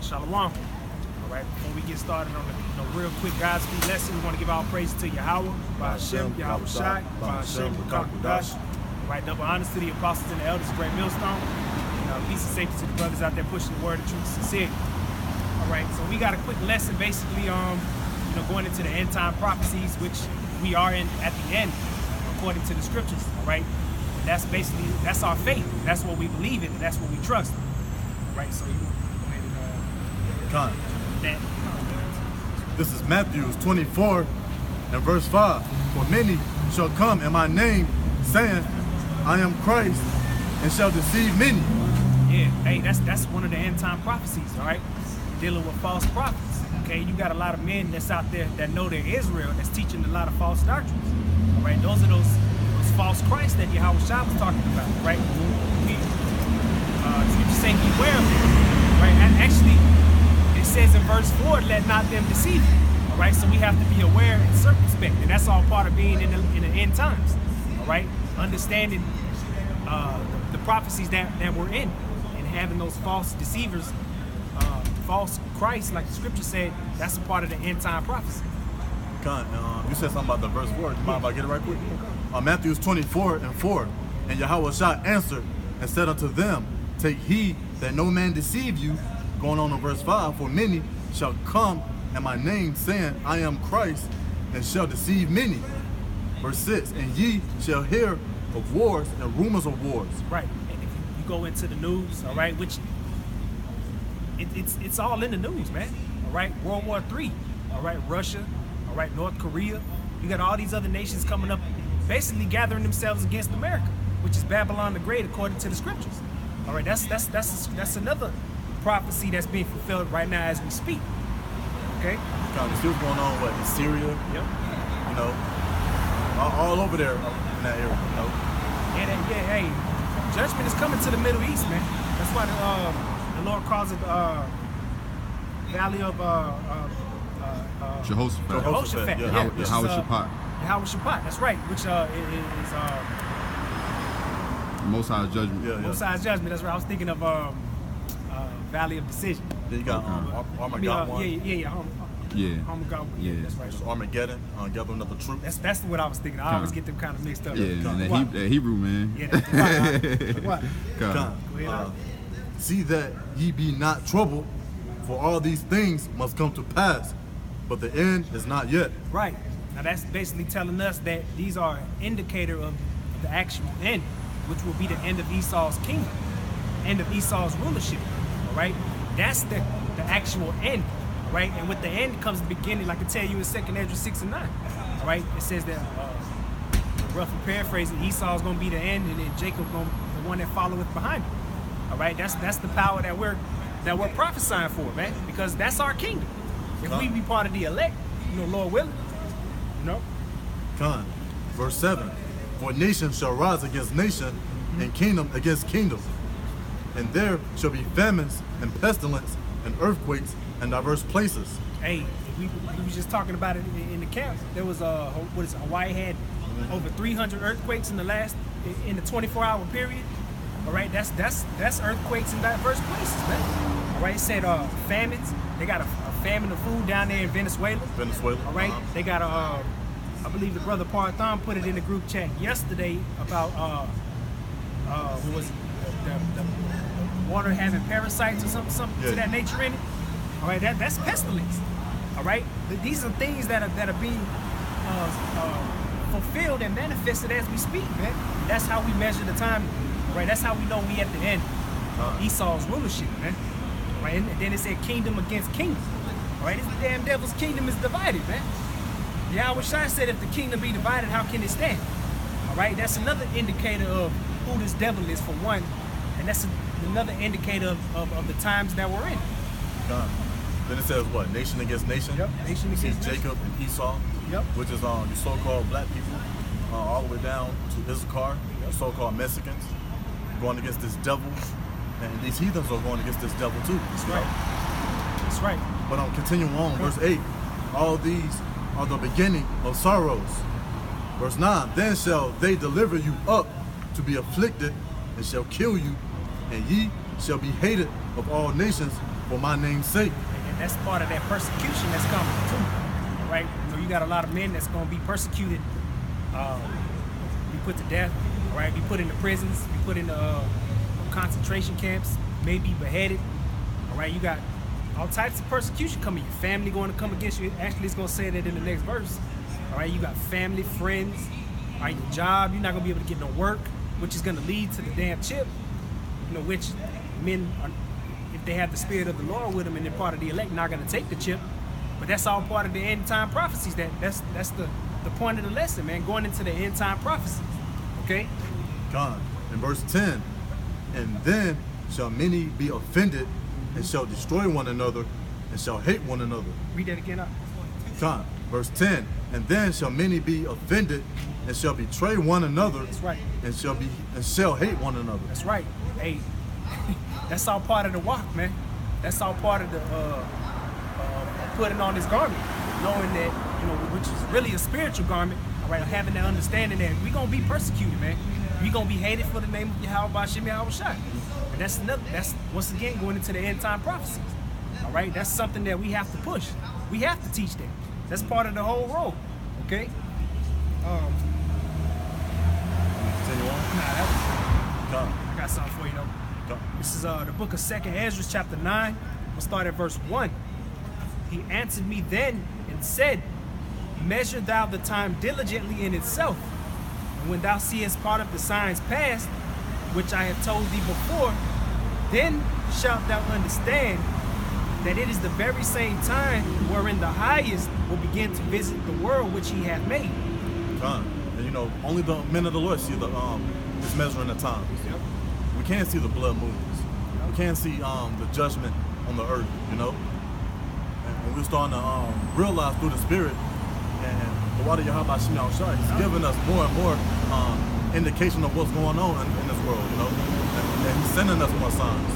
Shalom. All right, before we get started on the real quick Godspeed lesson, we want to give our praise to Yahweh, by Hashem, Yahweh Shai, by Hashem, B'Kakudash. All right, double honors to the apostles and the elders of Great Millstone. Peace and safety to the brothers out there pushing the word of truth sincerely. All right, so we got a quick lesson, basically, going into the end time prophecies, which we are in at the end, according to the scriptures. All right, and that's our faith. That's what we believe in. And that's what we trust. All right, so you go ahead and This is Matthew 24 and verse 5. For many shall come in my name, saying, I am Christ, and shall deceive many. Yeah, hey, that's one of the end time prophecies, all right? Dealing with false prophets. Okay, you got a lot of men that's out there that know they're Israel that's teaching a lot of false doctrines. All right, those are those false Christ that Yahweh Shai was talking about, right? Scripture saying beware of them, right? And actually, it says in verse 4, let not them deceive you. All right, so we have to be aware and circumspect, and that's all part of being in the end times. All right, understanding the prophecies that we're in, and having those false deceivers, false Christ, like the scripture said, that's a part of the end time prophecy. You said something about the verse 4. You mind if I get it right quick? Matthew 24 and 4. And Yahweh Shai answered and said unto them, take heed that no man deceive you. Going on to verse 5, for many shall come in my name, saying, I am Christ, and shall deceive many. Verse 6, and ye shall hear of wars and rumors of wars. Right, and if you go into the news, all right, which it's all in the news, man. All right, World War III, all right, Russia, all right, North Korea. You got all these other nations coming up, basically gathering themselves against America, which is Babylon the Great, according to the scriptures. All right, that's another prophecy that's being fulfilled right now as we speak. Okay. There's still going on in Syria. Yep. You know, all over there in that area. You know. Hey, judgment is coming to the Middle East, man. That's why the Lord calls it Valley of Jehoshaphat. Yeah, Jehoshaphat. That's right. Which is Most High's judgment. Yeah. Most High's judgment. That's right. I was thinking of Valley of Decision. Then you got Armageddon. Armageddon. Yeah, that's right. So Armageddon, gathering of the troops. That's what I was thinking. I always get them kind of mixed up. Yeah, and that Hebrew, man. Yeah, what? Go ahead. See that ye be not troubled, for all these things must come to pass, but the end is not yet. Right. Now that's basically telling us that these are an indicator of the actual end, which will be the end of Esau's kingdom, end of Esau's rulership. All right. That's the actual end. Right, and with the end comes the beginning, like I tell you in 2nd Ezra 6 and 9. All right, it says that, roughly paraphrasing, Esau is going to be the end, and then Jacob going to be the one that followeth behind him. All right, that's the power that we're prophesying for, man, because that's our kingdom. If we be part of the elect, Lord willing, Verse 7, for nation shall rise against nation, and kingdom against kingdom, and there shall be famines and pestilence and earthquakes in diverse places. Hey, we was just talking about it in the camp. There was Hawaii had over 300 earthquakes in the 24-hour period. All right, that's earthquakes in diverse places, man. All right, it said famines. They got a famine of food down there in Venezuela. All right, they got I believe the brother Parthon put it in the group chat yesterday about what was it? The water having parasites or something to that nature in it. All right, that's pestilence. All right, these are things that are being fulfilled and manifested as we speak, man. That's how we measure the time. Right, that's how we know we at the end. Esau's rulership, man. Right, and then it said kingdom against kingdom. All right, this damn devil's kingdom is divided, man. Yahweh Shai said, if the kingdom be divided, how can it stand? All right, that's another indicator of who this devil is, for one, and that's another indicator of the times that we're in. Then it says what? Nation against nation. Yep. Nation against nation. Jacob and Esau. Yep. Which is the so-called black people, all the way down to Issachar, the so-called Mexicans, going against this devil, and these heathens are going against this devil too. That's right. That's right. But I'm continuing on, verse 8. All these are the beginning of sorrows. Verse 9. Then shall they deliver you up to be afflicted, and shall kill you, and ye shall be hated of all nations for my name's sake. And that's part of that persecution that's coming too, right? So you got a lot of men that's going to be persecuted, be put to death, right? Be put into prisons, be put into concentration camps, maybe beheaded, all right? You got all types of persecution coming. Your family going to come against you. Actually, it's going to say that in the next verse, all right? You got family, friends, all right? Your job, you're not going to be able to get no work, which is going to lead to the damn chip, you know, which men are, if they have the spirit of the Lord with them and they're part of the elect, not going to take the chip. But that's all part of the end time prophecies. That's the point of the lesson, man, going into the end time prophecies. Okay? God, in verse 10, and then shall many be offended and shall destroy one another and shall hate one another. Read that again up. God, verse 10, and then shall many be offended and shall betray one another. That's right. And shall hate one another. That's right. Hey, that's all part of the walk, man. That's all part of the putting on this garment, knowing that, you know, which is really a spiritual garment, all right, having that understanding that we're going to be persecuted, man. We're going to be hated for the name of Yahweh Bashim Yahweh Shai. And that's once again going into the end time prophecies, all right? That's something that we have to push. We have to teach that. That's part of the whole role, okay? Continue on. Nah, that God. was, I got something for you, though. God. This is the book of 2nd Ezra, chapter 9. We'll start at verse 1. He answered me then and said, measure thou the time diligently in itself, and when thou seest part of the signs past, which I have told thee before, then shalt thou understand that it is the very same time wherein the highest will begin to visit the world which he hath made. God. And you know, only the men of the Lord see this measuring the times. Yep. We can't see the blood moons. We can't see the judgment on the earth, you know? And we're starting to realize through the Spirit and the water of Yahweh Shai, he's giving us more and more indication of what's going on in this world, you know? And he's sending us more signs,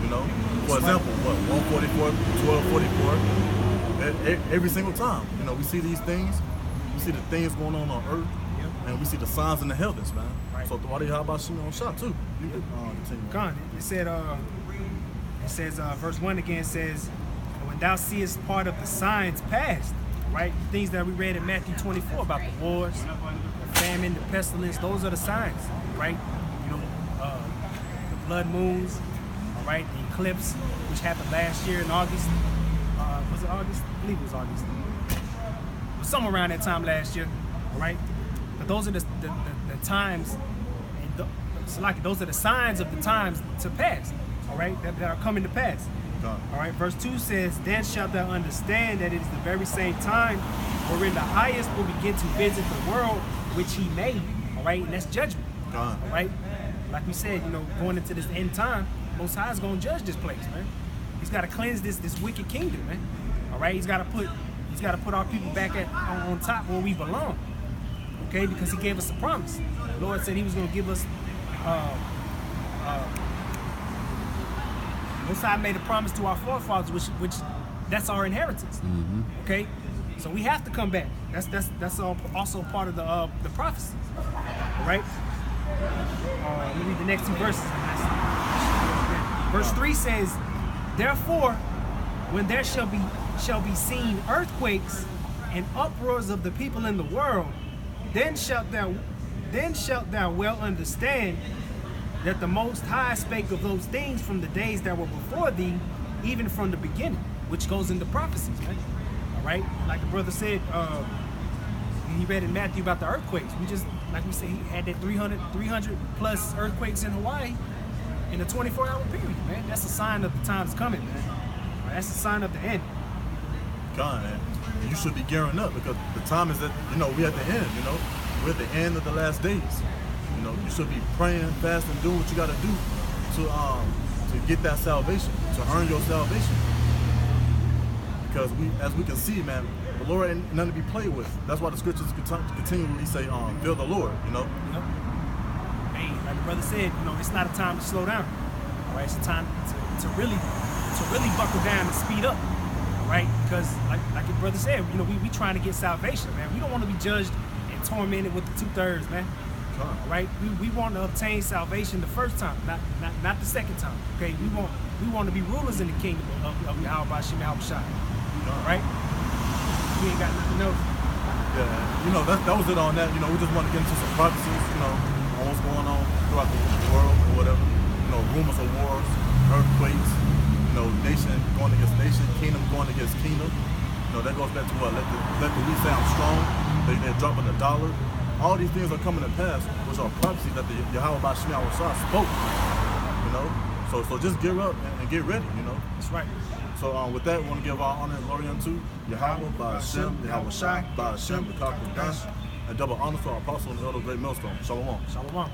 you know? For example, 144, 1244, every single time, you know, we see these things, we see the things going on earth, and we see the signs in the heavens, man. Right. So the water of Yahweh Shai too. You can continue. Gone. It says, verse 1 again says, when thou seest part of the signs past, right? Things that we read in Matthew 24 about the wars, the famine, the pestilence, those are the signs, right? You know, the blood moons, all right, the eclipse, which happened last year in August. Was it August? I believe it was August. It was somewhere around that time last year, all right? But those are the times, those are the signs of the times to pass, all right, that are coming to pass. All right, verse 2 says, then shalt thou understand that it is the very same time wherein the highest will begin to visit the world which he made, all right, and that's judgment, all right? Like we said, you know, going into this end time, Most High is going to judge this place, man. He's got to cleanse this wicked kingdom, man, all right? He's got to put our people back on top where we belong, okay, because he gave us a promise. The Lord said he was going to give us Most High made a promise to our forefathers, which that's our inheritance. Mm-hmm. Okay, so we have to come back. That's also part of the prophecy. All right. Let me read the next two verses. Verse 3 says, therefore, when there shall be seen earthquakes and uproars of the people in the world, then shalt thou well understand that the Most High spake of those things from the days that were before thee, even from the beginning, which goes into prophecies, man. All right? Like the brother said, he read in Matthew about the earthquakes. Like we said, he had that 300 plus earthquakes in Hawaii in a 24-hour period, man. That's a sign of the times coming, man. That's a sign of the end. God, man. You should be gearing up because the time is that, you know, we're at the end, you know. We're at the end of the last days. You know, you should be praying, fasting, doing what you got to do to get that salvation, to earn your salvation. Because as we can see, man, the Lord ain't nothing to be played with. That's why the scriptures continually say, fear the Lord, you know. Yep. Hey, like the brother said, you know, it's not a time to slow down. All right, it's a time to really buckle down and speed up. All right, because like your brother said, you know, we trying to get salvation, man. We don't want to be judged and tormented with the 2/3, man. Right? We want to obtain salvation the first time, not the second time. Okay? We want to be rulers in the kingdom of Yahweh Bashim Yahushua. Right? We ain't got nothing else. Yeah, that was it on that. We just want to get into some prophecies, on what's going on throughout the world or whatever. Rumors of wars, earthquakes, nation going against nation, kingdom going against kingdom. That goes back to what? Let the weak sound strong. They're dropping the dollar. All these things are coming to pass, which are prophecies that the Yahweh Bashim Yahushua spoke. So just gear up and get ready. That's right. So with that, we want to give our honor and glory unto Yahweh, Ba'Hashem, Yahweh Shai, Ba'Hashem, the Conqueror, and double honor for our apostle and elder great millstone. Shalom. Shalom.